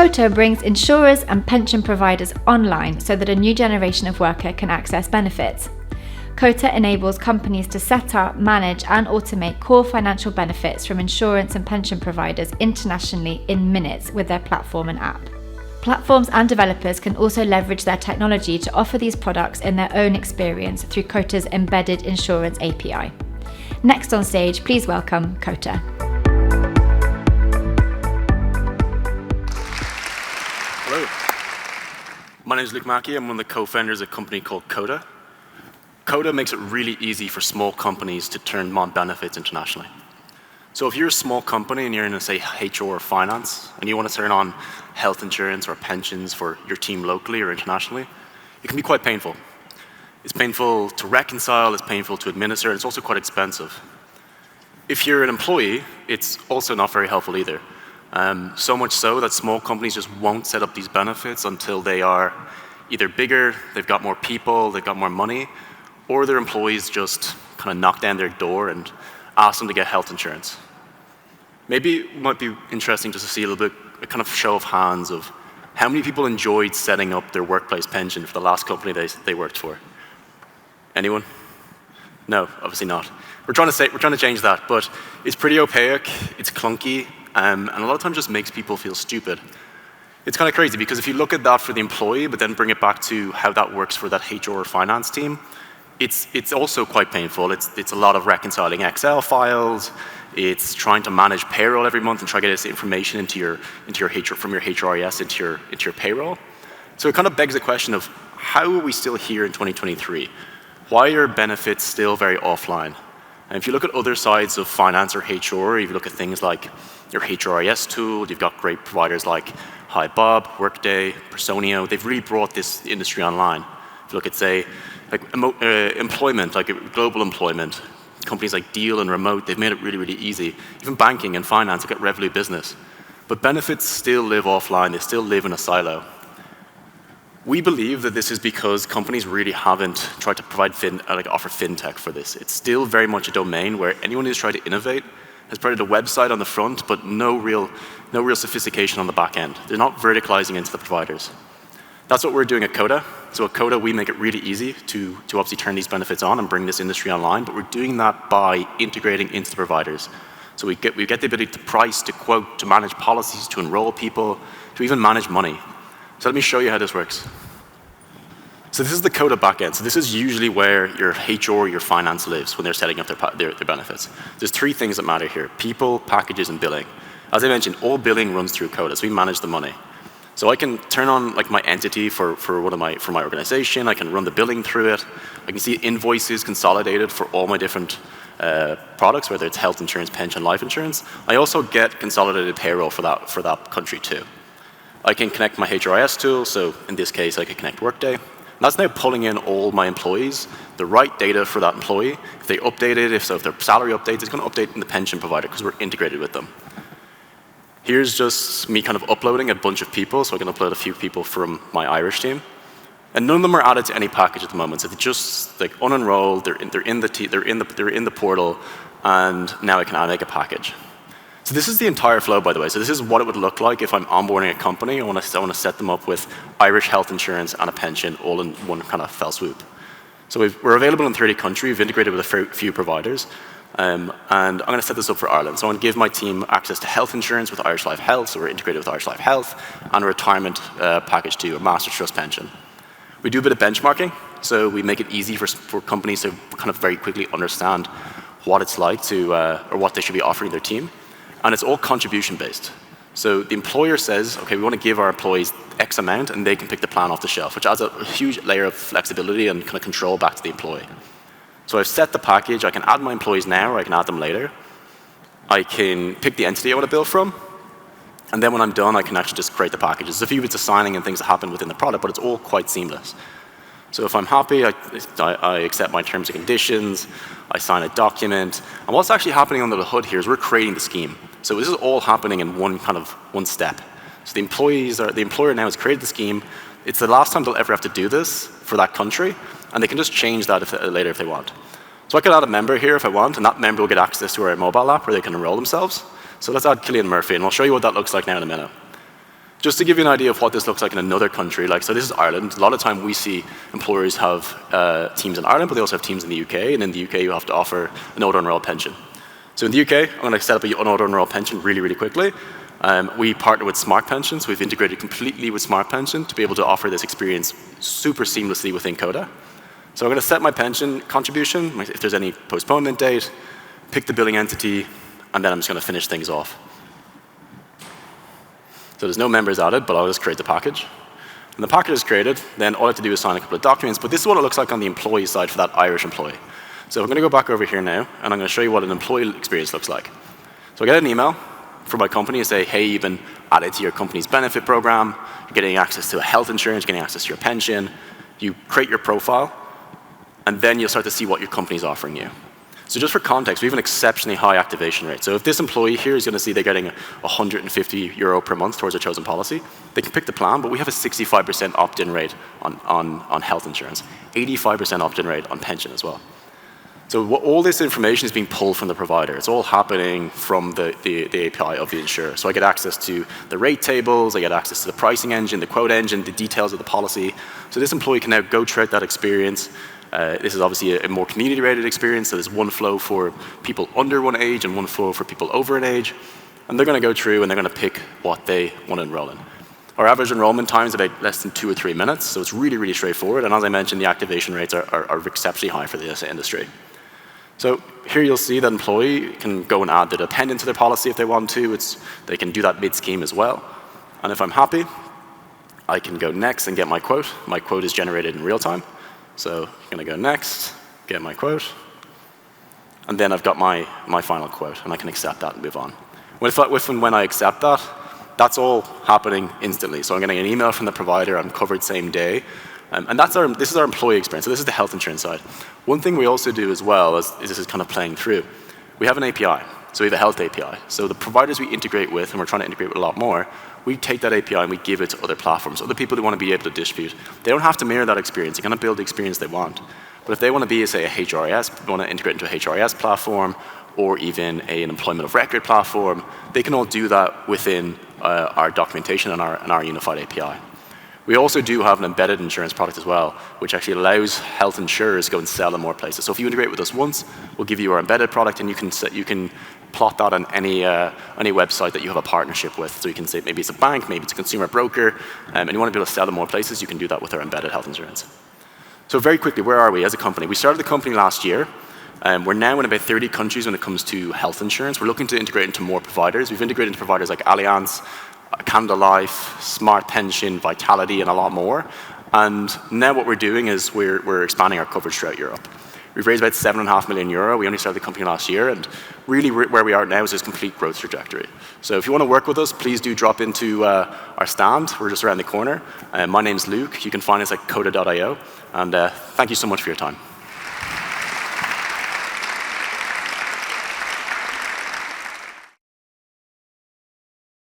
KOTA brings insurers and pension providers online so that a new generation of worker can access benefits. KOTA enables companies to set up, manage and automate core financial benefits from insurance and pension providers internationally in minutes with their platform and app. Platforms and developers can also leverage their technology to offer these products in their own experience through KOTA's embedded insurance API. Next on stage, please welcome KOTA. Hello. My name is Mackey. I'm one of the co-founders of a company called KOTA. KOTA makes it really easy for small companies to turn on benefits internationally. So if you're a small company and you're in, say, HR or finance, and you want to turn on health insurance or pensions for your team locally or internationally, it can be quite painful. It's painful to reconcile, it's painful to administer, and it's also quite expensive. If you're an employee, it's also not very helpful either. So much so that small companies just won't set up these benefits until they are either bigger, they've got more people, they've got more money, or their employees just kind of knock down their door and ask them to get health insurance. Maybe it might be interesting just to see a little bit, a kind of show of hands of how many people enjoyed setting up their workplace pension for the last company they worked for. Anyone? No, obviously not. We're trying to change that, but it's pretty opaque, it's clunky, and a lot of times just makes people feel stupid. It's kind of crazy because if you look at that for the employee, but then bring it back to how that works for that HR or finance team, it's also quite painful. It's a lot of reconciling Excel files. It's trying to manage payroll every month and try to get this information into your HR from your HRIS into your payroll. So it kind of begs the question of how are we still here in 2023? Why are benefits still very offline? And if you look at other sides of finance or HR, if you look at things like your HRIS tool, you've got great providers like HiBob, Workday, Personio. They've really brought this industry online. If you look at, say, like employment, like global employment, companies like Deal and Remote, they've made it really, really easy. Even banking and finance, look at Revolut Business. But benefits still live offline, they still live in a silo. We believe that this is because companies really haven't tried to provide offer fintech for this. It's still very much a domain where anyone who's tried to innovate has provided a website on the front, but no real sophistication on the back end. They're not verticalizing into the providers. That's what we're doing at KOTA. So at KOTA, we make it really easy to obviously turn these benefits on and bring this industry online, but we're doing that by integrating into the providers. So we get the ability to price, to quote, to manage policies, to enroll people, to even manage money. So let me show you how this works. So this is the KOTA backend. So this is usually where your HR or your finance lives when they're setting up their benefits. There's three things that matter here: people, packages, and billing. As I mentioned, all billing runs through KOTA, so we manage the money. So I can turn on like my entity for my organization. I can run the billing through it. I can see invoices consolidated for all my different products, whether it's health insurance, pension, life insurance. I also get consolidated payroll for that country too. I can connect my HRIS tool. So in this case, I can connect Workday. And that's now pulling in all my employees, the right data for that employee. If they update it, if their salary updates, it's going to update in the pension provider because we're integrated with them. Here's just me kind of uploading a bunch of people, so I can upload a few people from my Irish team. And none of them are added to any package at the moment, so they're just like unenrolled, they're in the portal, and now I can make a package. So this is the entire flow, by the way. So this is what it would look like if I'm onboarding a company. I want to set them up with Irish health insurance and a pension all in one kind of fell swoop. So we're available in 30 countries. We've integrated with a few providers. And I'm going to set this up for Ireland. So I'm going to give my team access to health insurance with Irish Life Health. So we're integrated with Irish Life Health, and a retirement package too, a master trust pension. We do a bit of benchmarking. So we make it easy for companies to kind of very quickly understand what it's like to, or what they should be offering their team. And it's all contribution based. So the employer says, okay, we want to give our employees X amount, and they can pick the plan off the shelf, which adds a huge layer of flexibility and kind of control back to the employee. So I've set the package. I can add my employees now, or I can add them later. I can pick the entity I want to bill from. And then when I'm done, I can actually just create the packages. There's a few bits of signing and things that happen within the product, but it's all quite seamless. So if I'm happy, I accept my terms and conditions. I sign a document. And what's actually happening under the hood here is we're creating the scheme. So this is all happening in one step. So the employer now has created the scheme. It's the last time they'll ever have to do this for that country, and they can just change that later if they want. So I could add a member here if I want, and that member will get access to our mobile app where they can enroll themselves. So let's add Killian Murphy, and I'll show you what that looks like now in a minute. Just to give you an idea of what this looks like in another country, so this is Ireland. A lot of time we see employers have teams in Ireland, but they also have teams in the UK, and in the UK you have to offer an auto-enrolled pension. So in the UK, I'm going to set up an auto-enrolled pension really, really quickly. We partner with Smart Pensions. We've integrated completely with Smart Pension to be able to offer this experience super seamlessly within KOTA. So I'm going to set my pension contribution, if there's any postponement date, pick the billing entity, and then I'm just going to finish things off. So there's no members added, but I'll just create the package. When the package is created, then all I have to do is sign a couple of documents, but this is what it looks like on the employee side for that Irish employee. So I'm going to go back over here now, and I'm going to show you what an employee experience looks like. So I get an email from my company and say, hey, you've been added to your company's benefit program, you're getting access to a health insurance, getting access to your pension. You create your profile, and then you'll start to see what your company's offering you. So just for context, we have an exceptionally high activation rate. So if this employee here is going to see they're getting €150 per month towards their chosen policy, they can pick the plan, but we have a 65% opt-in rate on health insurance, 85% opt-in rate on pension as well. So all this information is being pulled from the provider. It's all happening from the API of the insurer. So I get access to the rate tables, I get access to the pricing engine, the quote engine, the details of the policy. So this employee can now go throughout that experience. This is obviously a more community-rated experience, so there's one flow for people under one age and one flow for people over an age. And they're going to go through and they're going to pick what they want to enroll in. Our average enrollment time is about less than 2 or 3 minutes, so it's really, really straightforward. And as I mentioned, the activation rates are exceptionally high for this industry. So here you'll see that employee can go and add their dependent to their policy if they want to. They can do that mid-scheme as well. And if I'm happy, I can go next and get my quote. My quote is generated in real time. So I'm going to go next, get my quote, and then I've got my final quote, and I can accept that and move on. When I accept that, that's all happening instantly. So I'm getting an email from the provider, I'm covered same day, and this is our employee experience. So this is the health insurance side. One thing we also do as well, is this is kind of playing through, we have an API. So we have a health API. So the providers we integrate with, and we're trying to integrate with a lot more, we take that API and we give it to other platforms, other people who want to be able to distribute. They don't have to mirror that experience. They can build the experience they want. But if they want to be, say, a HRIS, want to integrate into a HRIS platform, or even an employment of record platform, they can all do that within our documentation and our unified API. We also do have an embedded insurance product as well, which actually allows health insurers to go and sell in more places. So if you integrate with us once, we'll give you our embedded product, and you can plot that on any website that you have a partnership with. So you can say maybe it's a bank, maybe it's a consumer broker, and you want to be able to sell in more places, you can do that with our embedded health insurance. So very quickly, where are we as a company? We started the company last year. We're now in about 30 countries when it comes to health insurance. We're looking to integrate into more providers. We've integrated into providers like Allianz, Canada Life, Smart Pension, Vitality, and a lot more. And now what we're doing is we're expanding our coverage throughout Europe. We've raised about €7.5 million. We only started the company last year, and really where we are now is this complete growth trajectory. So if you want to work with us, please do drop into our stand. We're just around the corner. My name's Luke. You can find us at KOTA.io, and thank you so much for your time.